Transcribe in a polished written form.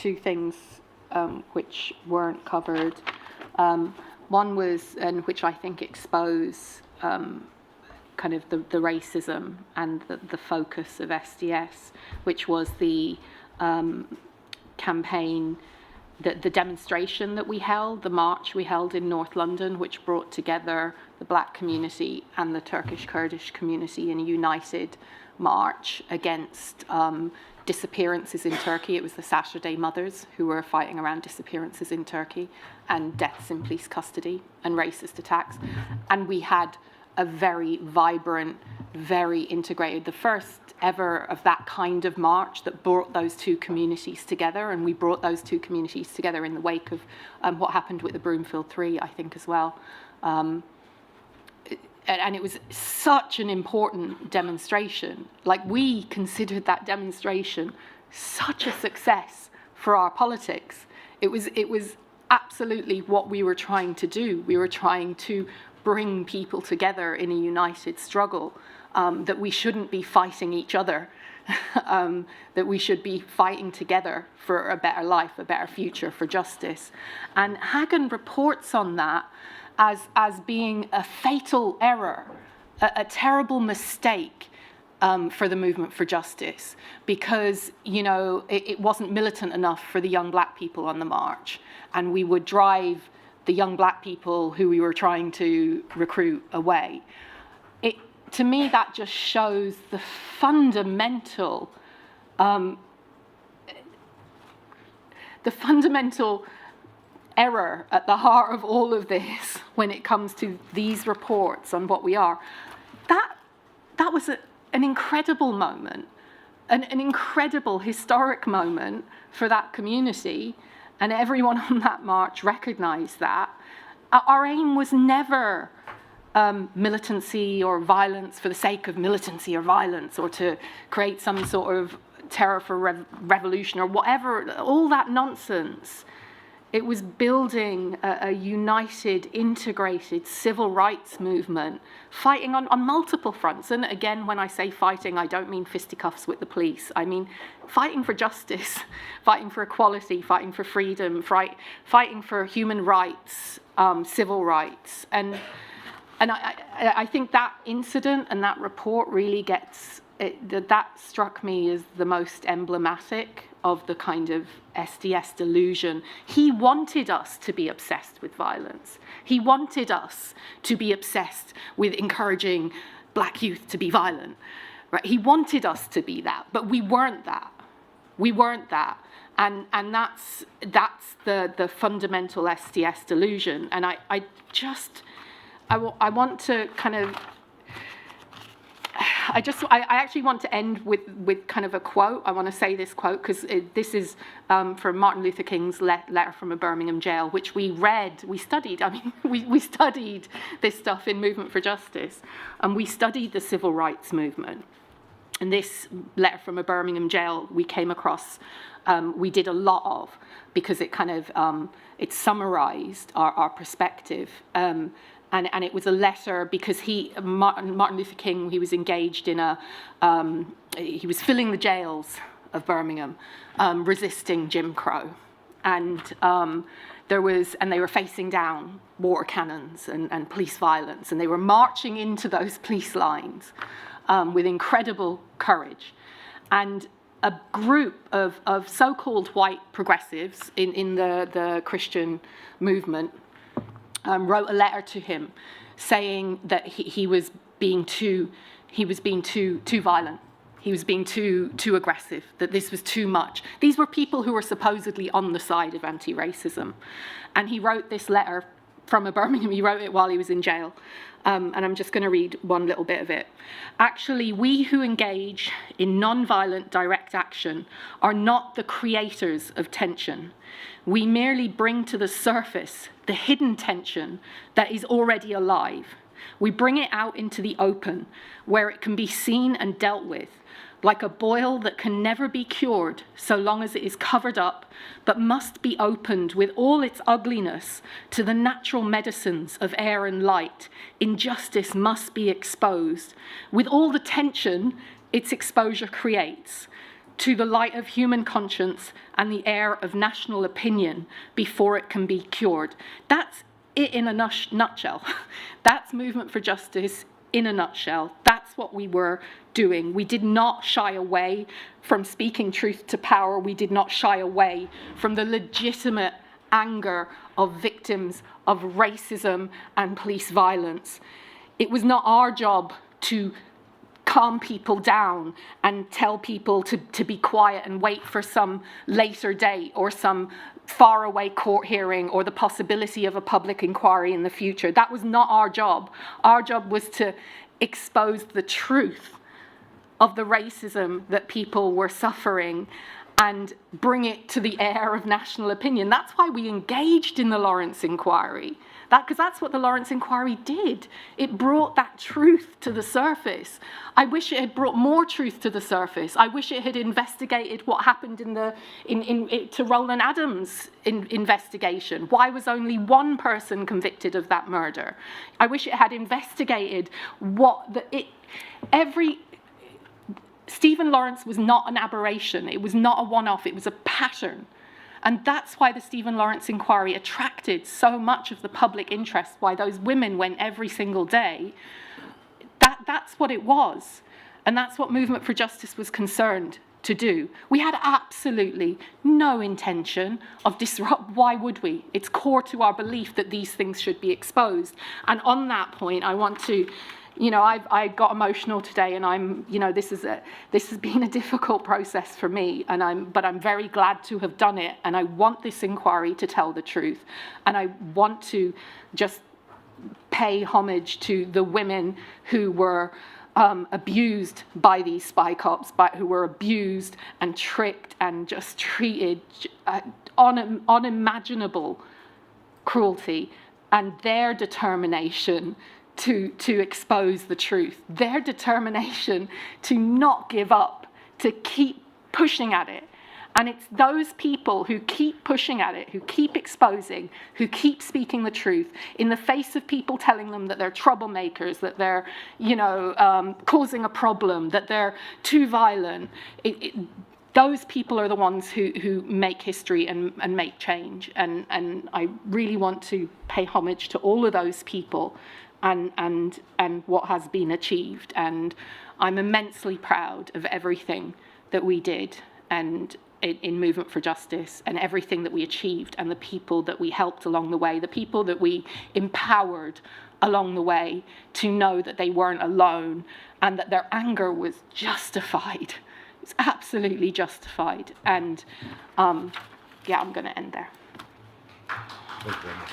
two things which weren't covered. One was, and which I think expose kind of the racism and the focus of SDS, which was the campaign, the demonstration that we held, the march we held in North London, which brought together the black community and the Turkish Kurdish community in a united march against disappearances in Turkey. It was the Saturday mothers who were fighting around disappearances in Turkey and deaths in police custody and racist attacks. And we had a very vibrant, very integrated, the first ever of that kind of march that brought those two communities together. And we brought those two communities together in the wake of what happened with the Broomfield 3, I think, as well. And it was such an important demonstration. Like, we considered that demonstration such a success for our politics. It was absolutely what we were trying to do. We were trying to bring people together in a united struggle, that we shouldn't be fighting each other, that we should be fighting together for a better life, a better future, for justice. And Hagan reports on that as being a fatal error, a terrible mistake for the movement for justice, because, you know, it wasn't militant enough for the young black people on the march, and we would drive the young black people who we were trying to recruit away. To me, that just shows the fundamental error at the heart of all of this when it comes to these reports on what we are. That was an incredible moment, an incredible historic moment for that community, and everyone on that march recognized that. Our aim was never militancy or violence for the sake of militancy or violence, or to create some sort of terror for revolution or whatever, all that nonsense. It was building a united, integrated civil rights movement, fighting on multiple fronts. And again, when I say fighting, I don't mean fisticuffs with the police. I mean fighting for justice, fighting for equality, fighting for freedom, fighting for human rights, civil rights. And I think that incident and that report really that struck me as the most emblematic of the kind of SDS delusion. He wanted us to be obsessed with violence. He wanted us to be obsessed with encouraging black youth to be violent. Right? He wanted us to be that, but we weren't that. We weren't that. And that's the fundamental SDS delusion. And I want to kind of, I actually want to end with kind of a quote. I want to say this quote because this is from Martin Luther King's letter from a Birmingham jail, which we read, we studied. I mean, we studied this stuff in Movement for Justice, and we studied the civil rights movement. And this letter from a Birmingham jail we came across, we did a lot of, because it kind of, it summarized our perspective. And it was a letter because Martin Luther King, he was engaged in he was filling the jails of Birmingham, resisting Jim Crow. And they were facing down water cannons and police violence, and they were marching into those police lines with incredible courage. And a group of so-called white progressives in the Christian movement wrote a letter to him saying that he was being too violent. He was being too aggressive, that this was too much. These were people who were supposedly on the side of anti-racism. And he wrote this letter from Birmingham. He wrote it while he was in jail. And I'm just going to read one little bit of it. Actually, we who engage in non-violent direct action are not the creators of tension. We merely bring to the surface the hidden tension that is already alive. We bring it out into the open, where it can be seen and dealt with, like a boil that can never be cured so long as it is covered up, but must be opened with all its ugliness to the natural medicines of air and light. Injustice must be exposed, with all the tension its exposure creates. to the light of human conscience and the air of national opinion before it can be cured. That's it in a nutshell. That's Movement for Justice in a nutshell. That's what we were doing. We did not shy away from speaking truth to power. We did not shy away from the legitimate anger of victims of racism and police violence. It was not our job to calm people down and tell people to be quiet and wait for some later date or some faraway court hearing or the possibility of a public inquiry in the future. That was not our job. Our job was to expose the truth of the racism that people were suffering and bring it to the air of national opinion. That's why we engaged in the Lawrence inquiry. Because that's what the Lawrence inquiry did. It brought that truth to the surface. I wish it had brought more truth to the surface. I wish it had investigated what happened to Roland Adams' investigation. Why was only one person convicted of that murder? I wish it had investigated Stephen Lawrence was not an aberration. It was not a one-off. It was a pattern. And that's why the Stephen Lawrence inquiry attracted so much of the public interest, why those women went every single day. That's what it was. And that's what Movement for Justice was concerned to do. We had absolutely no intention of why would we? It's core to our belief that these things should be exposed. And on that point, I want to, I got emotional today, and this has been a difficult process for me, but I'm very glad to have done it, and I want this inquiry to tell the truth, and I want to just pay homage to the women who were abused by these spy cops, who were abused and tricked and just treated unimaginable cruelty, and their determination to expose the truth, their determination to not give up, to keep pushing at it. And it's those people who keep pushing at it, who keep exposing, who keep speaking the truth in the face of people telling them that they're troublemakers, that they're, causing a problem, that they're too violent. Those people are the ones who make history and make change. And I really want to pay homage to all of those people and what has been achieved. And I'm immensely proud of everything that we did and in Movement for Justice, and everything that we achieved, and the people that we helped along the way, the people that we empowered along the way to know that they weren't alone and that their anger was justified. It's absolutely justified. And I'm going to end there. Thank you very much.